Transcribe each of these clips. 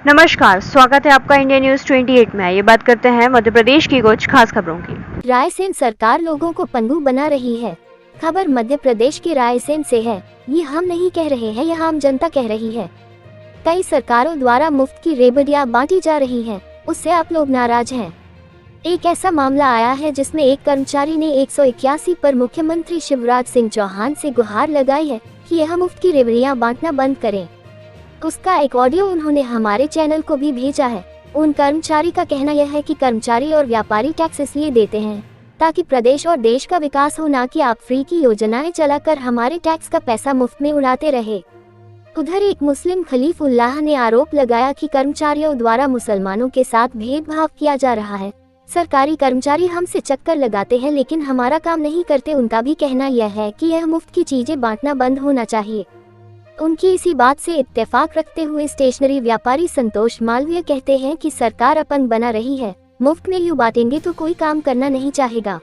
नमस्कार, स्वागत है आपका इंडिया न्यूज 28 में। ये बात करते हैं मध्य प्रदेश की कुछ खास खबरों की। रायसेन सरकार लोगों को पंगु बना रही है। खबर मध्य प्रदेश के रायसेन से है। ये हम नहीं कह रहे हैं, यह आम जनता कह रही है। कई सरकारों द्वारा मुफ्त की रेबड़ियां बांटी जा रही हैं, उससे आप लोग नाराज हैं। एक ऐसा मामला आया है जिसमें एक कर्मचारी ने 181 पर मुख्यमंत्री शिवराज सिंह चौहान से गुहार लगाई है कि यह मुफ्त की रेबड़ियां बांटना बंद करें। उसका एक ऑडियो उन्होंने हमारे चैनल को भी भेजा है। उन कर्मचारी का कहना यह है कि कर्मचारी और व्यापारी टैक्स इसलिए देते हैं ताकि प्रदेश और देश का विकास हो, ना कि आप फ्री की योजनाएं चलाकर हमारे टैक्स का पैसा मुफ्त में उड़ाते रहे। उधर एक मुस्लिम खलीफुल्लाह ने आरोप लगाया कि कर्मचारियों द्वारा मुसलमानों के साथ भेदभाव किया जा रहा है। सरकारी कर्मचारी हमसे चक्कर लगाते हैं लेकिन हमारा काम नहीं करते। उनका भी कहना यह है कि यह मुफ्त की चीजें बांटना बंद होना चाहिए। उनकी इसी बात से इत्तेफाक रखते हुए स्टेशनरी व्यापारी संतोष मालवीय कहते हैं कि सरकार अपंग बना रही है, मुफ्त में यूं बांटेंगे तो कोई काम करना नहीं चाहेगा।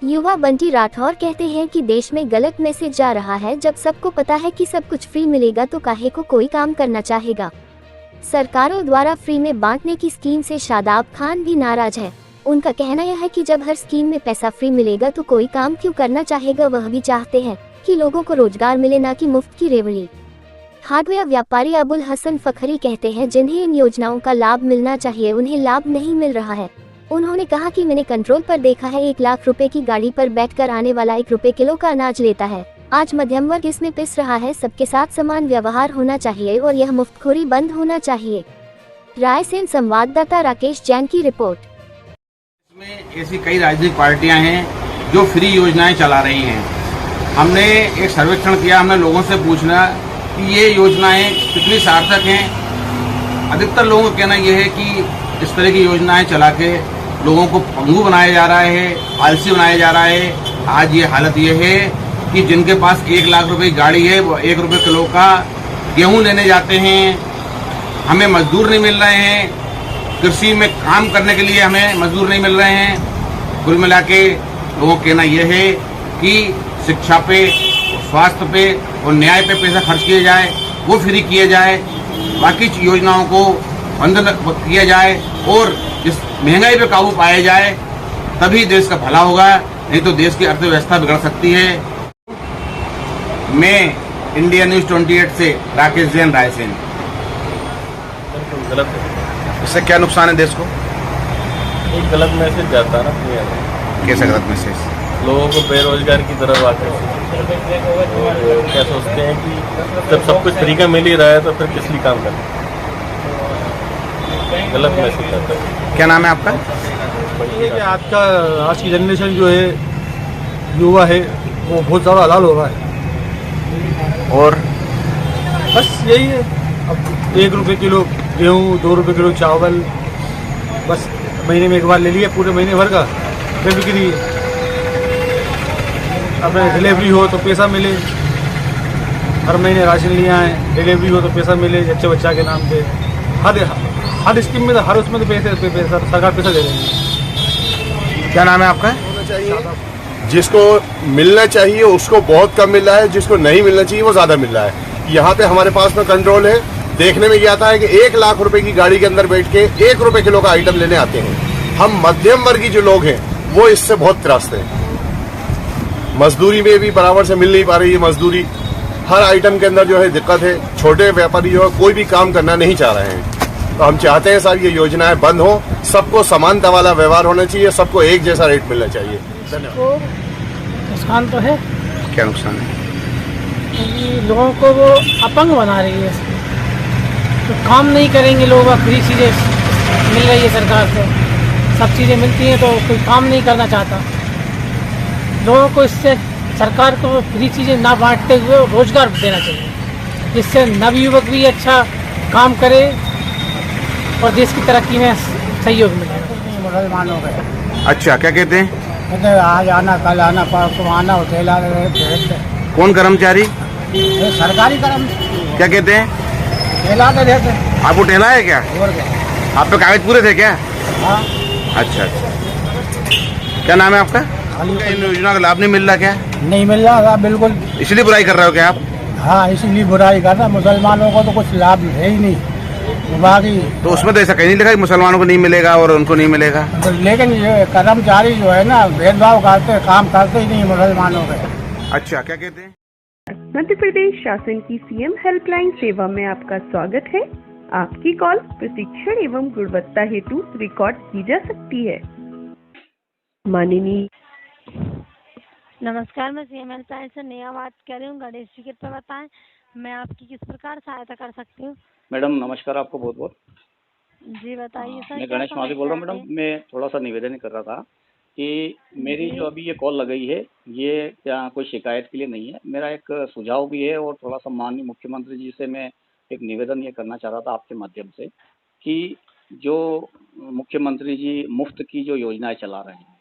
युवा बंटी राठौर कहते हैं कि देश में गलत मैसेज जा रहा है। जब सबको पता है कि सब कुछ फ्री मिलेगा तो काहे को कोई काम करना चाहेगा। सरकारों द्वारा फ्री में बांटने की स्कीम से शादाब खान भी नाराज है। उनका कहना यह है कि जब हर स्कीम में पैसा फ्री मिलेगा तो कोई काम क्यों करना चाहेगा। वह भी चाहते हैं कि लोगों को रोजगार मिले, ना कि मुफ्त की रेवड़ी। हार्डवेयर व्यापारी अबुल हसन फखरी कहते हैं जिन्हें इन योजनाओं का लाभ मिलना चाहिए उन्हें लाभ नहीं मिल रहा है। उन्होंने कहा कि मैंने कंट्रोल पर देखा है, 1 लाख रुपए की गाड़ी पर बैठकर आने वाला 1 रुपए किलो का अनाज लेता है। आज मध्यम वर्ग इसमें पिस रहा है। सबके साथ समान व्यवहार होना चाहिए और यह मुफ्तखोरी बंद होना चाहिए। रायसेन संवाददाता राकेश जैन की रिपोर्ट। इसमें ऐसी कई राजनीतिक पार्टियां हैं जो फ्री योजनाएं चला रही हैं। हमने एक सर्वेक्षण किया, हमने लोगों से पूछना कि ये योजनाएं कितनी सार्थक हैं। अधिकतर लोगों का कहना यह है कि इस तरह की योजनाएं चला के लोगों को पंगु बनाया जा रहा है, आलसी बनाया जा रहा है। आज ये हालत ये है कि जिनके पास 1 लाख रुपए की गाड़ी है वो 1 रुपए किलो का गेहूं लेने जाते हैं। हमें मजदूर नहीं मिल रहे हैं, कृषि में काम करने के लिए हमें मजदूर नहीं मिल रहे हैं। कुल मिला के लोगों का कहना यह है कि शिक्षा पे, स्वास्थ्य पे और न्याय पे पैसा खर्च किया जाए, वो फ्री किया जाए, बाकी योजनाओं को बंद किया जाए और इस महंगाई पे काबू पाया जाए, तभी देश का भला होगा, नहीं तो देश की अर्थव्यवस्था बिगड़ सकती है। मैं इंडिया न्यूज 28 से राकेश जैन, रायसेन। गलत है। इससे क्या नुकसान है देश को? एक गलत मैसेज जाता है ना। कैसा गलत मैसेज? लोगों को बेरोजगार की तरफ आकर क्या सोचते हैं कि जब सब कुछ फ्री का मिल ही रहा है तो फिर किस लिए काम करना। गलत मैसेज जाता है। क्या नाम है आपका? आज की जनरेशन जो है, युवा है, वो बहुत ज़्यादा हलाल हो रहा है। और बस यही है, अब 1 रुपए किलो गेहूँ, 2 रुपए किलो चावल, बस महीने में एक बार ले लिया, पूरे महीने भर का बेफिक्री। अपने डिलीवरी हो तो पैसा मिले, हर महीने राशन लिया है, डिलीवरी हो तो पैसा मिले अच्छे बच्चा के नाम पे। हर स्कीम में तो, हर उसमें तो पैसा सरकार पैसा दे रही है। क्या नाम है आपका? जिसको मिलना चाहिए उसको बहुत कम मिल रहा है, जिसको नहीं मिलना चाहिए वो ज्यादा मिल रहा है। यहाँ पे हमारे पास में कंट्रोल है। देखने में यह आता है कि 1 लाख रुपए की गाड़ी के अंदर बैठ के 1 रुपए किलो का आइटम लेने आते हैं। हम मध्यम वर्गीय जो लोग हैं वो इससे बहुत त्रस्त हैं। मजदूरी में भी बराबर से मिल नहीं पा रही है मजदूरी। हर आइटम के अंदर जो है दिक्कत है। छोटे व्यापारी जो है कोई भी काम करना नहीं चाह रहे हैं। तो हम चाहते हैं सारी ये योजनाएं बंद हो, सबको समानता वाला व्यवहार होना चाहिए, सबको एक जैसा रेट मिलना चाहिए। धन्यवाद। नुकसान तो है। क्या नुकसान है? क्योंकि लोगों को वो अपंग बना रही है। तो काम नहीं करेंगे लोग, फ्री चीज़ें मिल रही है सरकार से, सब चीज़ें मिलती हैं तो कोई काम नहीं करना चाहता। लोगों को इससे सरकार को फ्री चीज़ें ना बांटते हुए रोजगार देना चाहिए, जिससे नवयुवक भी अच्छा काम करे और देश की तरक्की में सहयोग मिले। मुसलमानों का अच्छा, क्या कहते हैं? आज आना, कल आना, परसों आना, होटल आना। कौन कर्मचारी? सरकारी कर्म क्या कहते हैं? ठेला के देते। आपको ठेला है क्या? और क्या? आप पे कागज पूरे थे क्या? हाँ। अच्छा। क्या नाम है आपका? इन योजना का लाभ नहीं मिल रहा क्या? नहीं मिल रहा, बिल्कुल। इसलिए बुराई कर रहे हो क्या आप? हाँ, इसीलिए बुराई कर रहा। मुसलमानों को तो कुछ लाभ है ही नहीं। बाकी तो उसमें तो ऐसा कहीं नहीं लिखा कि मुसलमानों को नहीं मिलेगा और उनको नहीं मिलेगा। लेकिन ये कर्मचारी जो है ना भेदभाव करते, काम करते ही नहीं मुसलमानों के। अच्छा, क्या कहते हैं? मध्य प्रदेश शासन की सीएम हेल्पलाइन सेवा में आपका स्वागत है। आपकी कॉल प्रशिक्षण एवं गुणवत्ता हेतु रिकॉर्ड की जा सकती है। माननीय नमस्कार, मैं सीएम हेल्पलाइन से नेहा बात कर रही हूँ। गणेश जी कृपया बताएं मैं आपकी किस प्रकार सहायता कर सकती हूँ। मैडम नमस्कार, आपको बहुत बहुत। जी बताइए सर। मैं गणेश माली बोल रहा हूँ मैडम। मैं थोड़ा सा निवेदन कर रहा था कि मेरी जो अभी ये कॉल लगाई है ये क्या कोई शिकायत के लिए नहीं है, मेरा एक सुझाव भी है और थोड़ा सा माननीय मुख्यमंत्री जी से मैं एक निवेदन ये करना चाह रहा था आपके माध्यम से कि जो मुख्यमंत्री जी मुफ्त की जो योजनाएं चला रहे हैं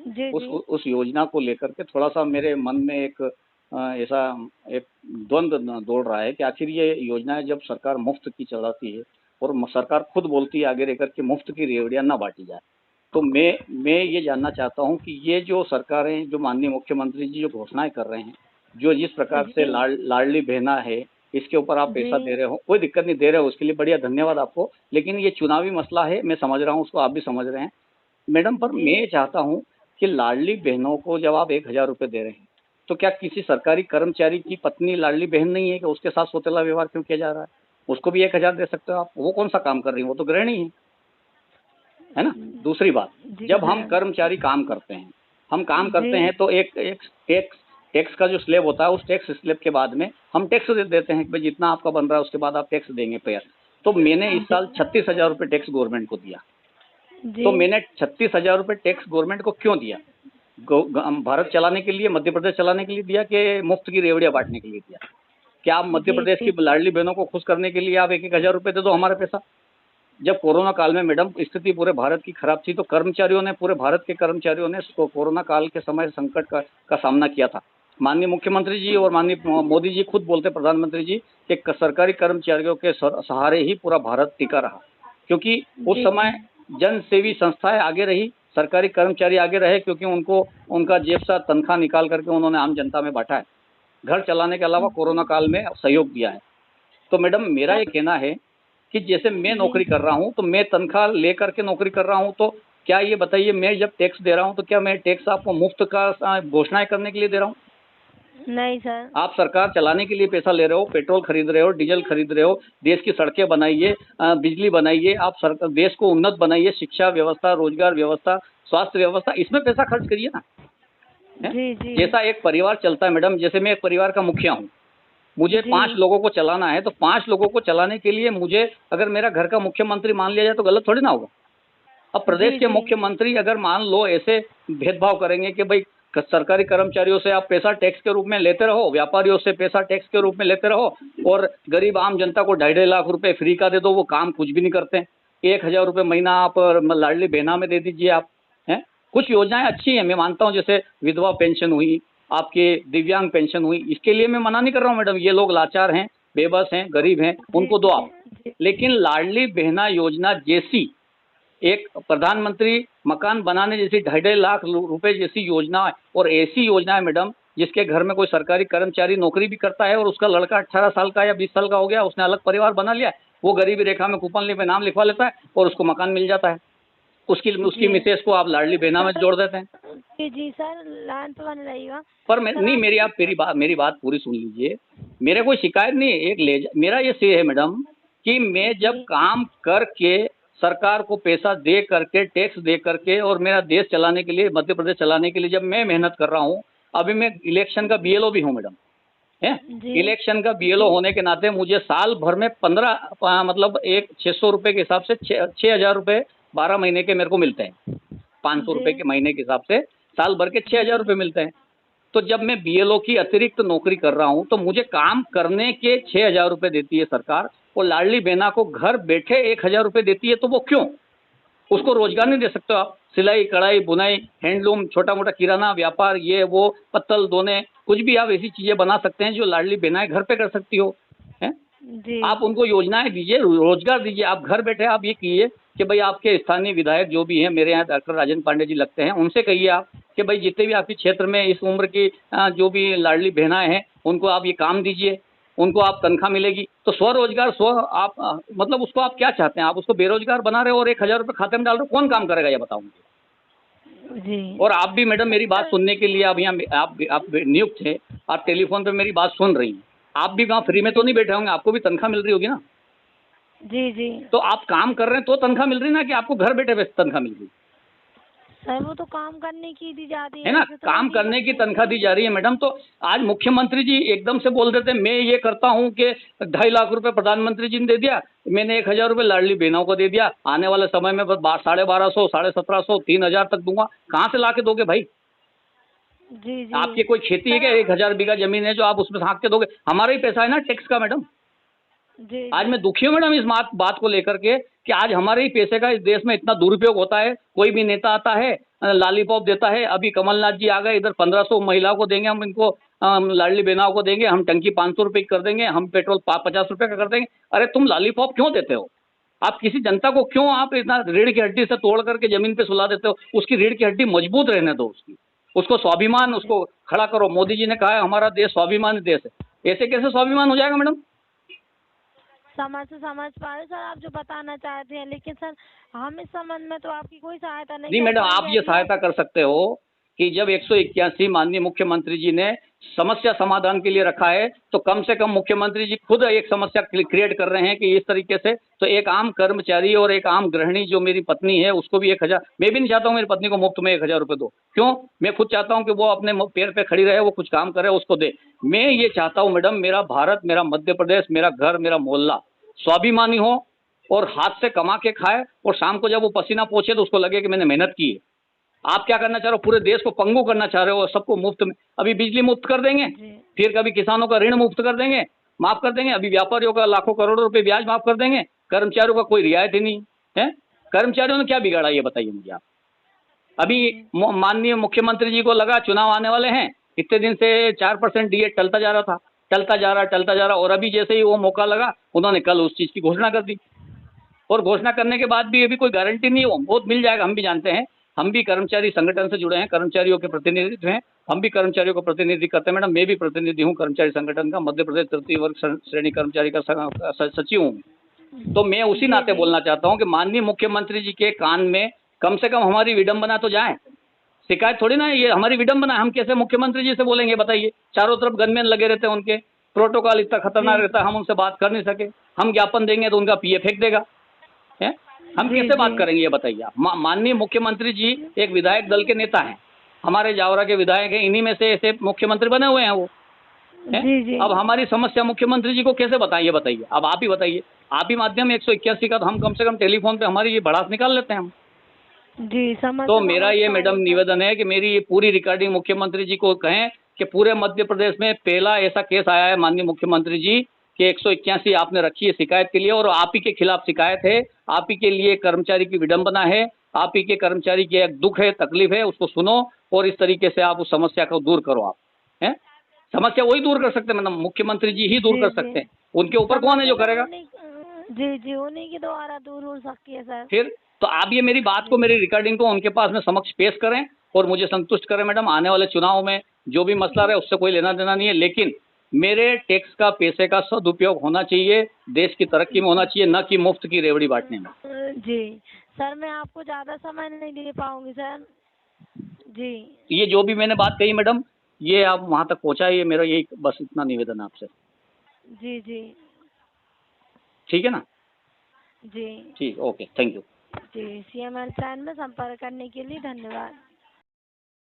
जी, उस योजना को लेकर के थोड़ा सा मेरे मन में एक ऐसा एक द्वंद्व दौड़ रहा है कि आखिर ये योजनाएं जब सरकार मुफ्त की चलाती है और सरकार खुद बोलती है आगे रहकर के मुफ्त की रेवड़ियाँ ना बांटी जाए, तो मैं ये जानना चाहता हूँ कि ये जो सरकारें जो माननीय मुख्यमंत्री जी जो घोषणाएं कर रहे हैं, जो जिस प्रकार से लाडली बहना है इसके ऊपर आप पैसा दे रहे हो, कोई दिक्कत नहीं, दे रहे हो उसके लिए बढ़िया, धन्यवाद आपको। लेकिन ये चुनावी मसला है, मैं समझ रहा हूँ उसको, आप भी समझ रहे हैं मैडम। पर मैं चाहता हूँ कि लाडली बहनों को जब आप 1000 रुपये दे रहे हैं तो क्या किसी सरकारी कर्मचारी की पत्नी लाडली बहन नहीं है कि उसके साथ सौतेला व्यवहार क्यों किया जा रहा है? उसको भी 1000 दे सकते हो आप। वो कौन सा काम कर रही है? वो तो गृहिणी है ना। दूसरी बात, जब हम कर्मचारी काम करते हैं, हम काम करते हैं तो एक टैक्स का जो स्लैब होता है, उस टैक्स स्लैब के बाद में हम टैक्स दे देते हैं कि भाई जितना आपका बन रहा है उसके बाद आप टैक्स देंगे पे। तो मैंने इस साल 36,000 रुपये टैक्स गवर्नमेंट को दिया। तो मैंने 36,000 रुपये टैक्स गवर्नमेंट को क्यों दिया? भारत चलाने के लिए, मध्य प्रदेश चलाने के लिए दिया कि मुफ्त की रेवड़ियाँ बांटने के लिए दिया? क्या आप मध्य प्रदेश की लाडली बहनों को खुश करने के लिए आप 1,000 रुपये दे दो हमारा पैसा? जब कोरोना काल में मैडम स्थिति पूरे भारत की खराब थी तो कर्मचारियों ने, पूरे भारत के कर्मचारियों ने कोरोना काल के समय संकट का सामना किया था। माननीय मुख्यमंत्री जी और माननीय मोदी जी खुद बोलते, प्रधानमंत्री जी, कि सरकारी कर्मचारियों के सहारे ही पूरा भारत टिका रहा, क्योंकि उस समय जन सेवी संस्थाएं आगे रही, सरकारी कर्मचारी आगे रहे, क्योंकि उनको उनका जेब से तनख्वाह निकाल करके उन्होंने आम जनता में बांटा है, घर चलाने के अलावा कोरोना काल में सहयोग दिया है। तो मैडम मेरा ये कहना है कि जैसे मैं नौकरी कर रहा हूँ तो मैं तनख्वाह लेकर के नौकरी कर रहा हूँ, तो क्या ये बताइए, मैं जब टैक्स दे रहा हूँ तो क्या मैं टैक्स आपको मुफ्त का घोषणाएं करने के लिए दे रहा हूँ? नहीं सर। आप सरकार चलाने के लिए पैसा ले रहे हो, पेट्रोल खरीद रहे हो, डीजल खरीद रहे हो, देश की सड़कें बनाइए, बिजली बनाइए, आप देश को उन्नत बनाइए, शिक्षा व्यवस्था, रोजगार व्यवस्था, स्वास्थ्य व्यवस्था, इसमें पैसा खर्च करिए ना। जी जी। जैसा एक परिवार चलता है मैडम, जैसे मैं एक परिवार का मुखिया हूँ, मुझे 5 लोगों को चलाना है, तो 5 लोगों को चलाने के लिए मुझे अगर मेरा घर का मुख्यमंत्री मान लिया जाए तो गलत थोड़ी ना होगा। अब प्रदेश के मुख्यमंत्री अगर मान लो ऐसे भेदभाव करेंगे कि भाई सरकारी कर्मचारियों से आप पैसा टैक्स के रूप में लेते रहो, व्यापारियों से पैसा टैक्स के रूप में लेते रहो, और गरीब आम जनता को 2.5 लाख रुपए फ्री का दे दो, वो काम कुछ भी नहीं करते हैं। 1,000 रुपये महीना आप लाडली बहना में दे दीजिए आप, हैं। कुछ योजनाएं अच्छी हैं, मैं मानता हूं, जैसे विधवा पेंशन हुई, आपके दिव्यांग पेंशन हुई, इसके लिए मैं मना नहीं कर रहा हूं मैडम, ये लोग लाचार हैं, बेबस हैं, गरीब हैं, उनको दो आप। लेकिन लाडली बहना योजना जैसी एक प्रधानमंत्री मकान बनाने जैसी 2.5 लाख रुपए जैसी योजना, और ऐसी योजना है मैडम जिसके घर में कोई सरकारी कर्मचारी नौकरी भी करता है और उसका लड़का 18 साल का या 20 साल का हो गया, उसने अलग परिवार बना लिया है, वो गरीबी रेखा में कूपन पे नाम लिखवा लेता है और उसको मकान मिल जाता है, उसकी मिसेज को आप लाडली बहना में जोड़ देते हैं। जी सर, लाइन पर बने रहिएगा। पर मैं नहीं, मेरी बात पूरी सुन लीजिए, मेरे कोई शिकायत नहीं है, मेरा ये से है मैडम कि मैं जब काम करके सरकार को पैसा दे करके, टैक्स दे करके, और मेरा देश चलाने के लिए, मध्य प्रदेश चलाने के लिए जब मैं मेहनत कर रहा हूँ, अभी मैं इलेक्शन का BLO भी हूँ मैडम, है। इलेक्शन का BLO होने के नाते मुझे साल भर में 15 मतलब 600 रुपये के हिसाब से 6,000 रुपये 12 महीने के मेरे को मिलते हैं, 500 रुपये के महीने के हिसाब से साल भर के 6,000 रुपये मिलते हैं। तो जब मैं BLO की अतिरिक्त नौकरी कर रहा हूँ तो मुझे काम करने के 6,000 रुपये देती है सरकार, और लाडली बहना को घर बैठे 1,000 रुपये देती है, तो वो क्यों? उसको रोजगार नहीं दे सकते आप? सिलाई, कढ़ाई, बुनाई, हैंडलूम, छोटा मोटा किराना व्यापार, ये वो, पत्तल धोने, कुछ भी आप ऐसी चीजें बना सकते हैं जो लाडली बहनाएं घर पे कर सकती हो, हैं। आप उनको योजनाएं दीजिए, रोजगार दीजिए, आप घर बैठे आप ये कीजिए कि भाई आपके स्थानीय विधायक जो भी हैं, मेरे यहाँ डॉक्टर राजेंद्र पांडे जी लगते हैं, उनसे कहिए आप कि भाई जितने भी आपके क्षेत्र में इस उम्र की जो भी लाडली बहनाएं हैं उनको आप ये काम दीजिए, उनको आप तनख्वाह मिलेगी। तो स्वरोजगार आप मतलब उसको आप क्या चाहते हैं? आप उसको बेरोजगार बना रहे हो और 1,000 रुपये खाते में डाल रहे हो, कौन काम करेगा ये बताओ मुझे। जी। और आप भी मैडम मेरी बात सुनने के लिए अब यहाँ आप नियुक्त थे, आप टेलीफोन पे मेरी बात सुन रही हैं, आप भी वहाँ फ्री में तो नहीं बैठे होंगे, आपको भी तनख्वाह मिल रही होगी ना। जी जी तो आप काम कर रहे हैं तो तनख्वाह मिल रही ना, कि आपको घर बैठे तनख्वाह मिल रही सर, वो तो काम करने की दी जाती है ना। ऐसे तो काम नहीं करने की करते। तनख्वाह दी जा रही है मैडम। तो आज मुख्यमंत्री जी एकदम से बोल देते हैं मैं ये करता हूँ कि 2.5 लाख रुपए प्रधानमंत्री जी ने दे दिया, मैंने 1,000 रुपये लाडली बहनों को दे दिया, आने वाले समय में 1250, 1750, 3,000 तक दूंगा। कहाँ से ला के दोगे भाई? जी जी आपकी कोई खेती है क्या? 1,000 बीघा जमीन है जो आप उसमें हाँक के दोगे? हमारा ही पैसा है ना टैक्स का मैडम। जी आज मैं दुखी हूँ मैडम इस बात को लेकर के कि आज हमारे ही पैसे का इस देश में इतना दुरुपयोग होता है। कोई भी नेता आता है, लॉलीपॉप देता है। अभी कमलनाथ जी आ गए, इधर 1,500 महिलाओं को देंगे, हम इनको लाडली बहनाओं को देंगे, हम टंकी 500 रुपये की कर देंगे, हम पेट्रोल 50 रुपये का कर देंगे। अरे तुम लॉलीपॉप क्यों देते हो? आप किसी जनता को क्यों आप इतना रीढ़ की हड्डी से तोड़ करके जमीन पे सुला देते हो? उसकी रीढ़ की हड्डी मजबूत रहने दो, उसको स्वाभिमान उसको खड़ा करो। मोदी जी ने कहा है हमारा देश स्वाभिमान देश है, ऐसे कैसे स्वाभिमान हो जाएगा मैडम? समझ पा रहे सर आप जो बताना चाहते हैं, लेकिन सर हम इस संबंध में तो आपकी कोई सहायता नहीं कर मैडम, आप पाएंगे। ये सहायता कर सकते हो कि जब 181 माननीय मुख्यमंत्री जी ने समस्या समाधान के लिए रखा है, तो कम से कम मुख्यमंत्री जी खुद एक समस्या क्रिएट कर रहे हैं कि इस तरीके से तो एक आम कर्मचारी और एक आम गृहिणी जो मेरी पत्नी है उसको भी 1,000, मैं भी नहीं चाहता हूँ मेरी पत्नी को मुफ्त में 1,000 रुपये दो। क्यों? मैं खुद चाहता हूँ कि वो अपने पैर पे खड़ी रहे, वो कुछ काम करे, उसको दे। मैं ये चाहता हूँ मैडम, मेरा भारत, मेरा मध्य प्रदेश, मेरा घर, मेरा मोहल्ला स्वाभिमानी हो और हाथ से कमा के खाए, और शाम को जब वो पसीना पोछे तो उसको लगे कि मैंने मेहनत की है। आप क्या करना चाह रहे हो? पूरे देश को पंगु करना चाह रहे हो, सबको मुफ्त में। अभी बिजली मुफ्त कर देंगे, फिर कभी किसानों का ऋण मुफ्त कर देंगे, माफ कर देंगे, अभी व्यापारियों का लाखों करोड़ों रुपए ब्याज माफ कर देंगे, कर्मचारियों का कोई रियायत ही नहीं है। कर्मचारियों ने क्या बिगाड़ा ये बताइए मुझे आप। अभी माननीय मुख्यमंत्री जी को लगा चुनाव आने वाले हैं, इतने दिन से 4% डीए टलता जा रहा था, टलता जा रहा, और अभी जैसे ही वो मौका लगा उन्होंने कल उस चीज की घोषणा कर दी। और घोषणा करने के बाद भी अभी कोई गारंटी नहीं है, वो बहुत मिल जाएगा, हम भी जानते हैं, हम भी कर्मचारी संगठन से जुड़े हैं, कर्मचारियों के प्रतिनिधित्व हैं, हम भी कर्मचारियों को प्रतिनिधि करते हैं मैडम। मैं भी प्रतिनिधि हूँ कर्मचारी संगठन का, मध्य प्रदेश तृतीय वर्ग श्रेणी कर्मचारी का सचिव हूँ। तो मैं उसी नाते बोलना चाहता हूँ कि माननीय मुख्यमंत्री जी के कान में कम से कम हमारी विडंबना तो जाए। शिकायत थोड़ी ना है ये, हमारी विडंबना। हम कैसे मुख्यमंत्री जी से बोलेंगे बताइए? चारों तरफ गनमैन लगे रहते हैं, उनके प्रोटोकॉल इतना खतरनाक रहता है, हम उनसे बात कर नहीं सके। हम ज्ञापन देंगे तो उनका पीए फेंक देगा है? हम कैसे बात करेंगे ये बताइए आप? माननीय मुख्यमंत्री जी एक विधायक दल के नेता हैं, हमारे जावरा के विधायक हैं, इन्हीं में से ऐसे मुख्यमंत्री बने हुए हैं वो है? अब हमारी समस्या मुख्यमंत्री जी को कैसे बताइए बताइए? अब आप ही बताइए। आप ही माध्यम 181 का, तो हम कम से कम टेलीफोन पे हमारी ये भड़ास निकाल लेते हैं हम। जी समझ। तो मेरा ये मैडम निवेदन है कि मेरी ये पूरी रिकॉर्डिंग मुख्यमंत्री जी को कहें कि पूरे मध्य प्रदेश में पहला ऐसा केस आया है माननीय मुख्यमंत्री जी कि 181 आपने रखी है शिकायत के लिए, और आप ही के खिलाफ शिकायत है, आप ही के लिए कर्मचारी की विडंबना है, आप ही के कर्मचारी की एक दुख है, तकलीफ है, उसको सुनो और इस तरीके से आप उस समस्या को दूर करो। आप हैं, समस्या वही दूर कर सकते हैं मैडम, मुख्यमंत्री जी ही दूर कर सकते हैं। उनके ऊपर कौन है जो करेगा? जी उन्हीं के द्वारा दूर हो सकती है सर। फिर तो आप ये मेरी बात को, मेरी रिकॉर्डिंग को उनके पास में समक्ष पेश करें और मुझे संतुष्ट करें मैडम। आने वाले चुनाव में जो भी मसला रहे उससे कोई लेना देना नहीं है, लेकिन मेरे टैक्स का पैसे का सदुपयोग होना चाहिए, देश की तरक्की में होना चाहिए, न कि मुफ्त की रेवड़ी बांटने में। जी सर, मैं आपको ज़्यादा समय नहीं दे पाऊंगी सर। जी ये जो भी मैंने बात कही मैडम, ये आप वहाँ तक पहुँचाइए, मेरा यही बस इतना निवेदन है आपसे। जी ठीक है ना? जी ठीक, ओके, थैंक यू। जी। CM हेल्पलाइन में संपर्क करने के लिए धन्यवाद।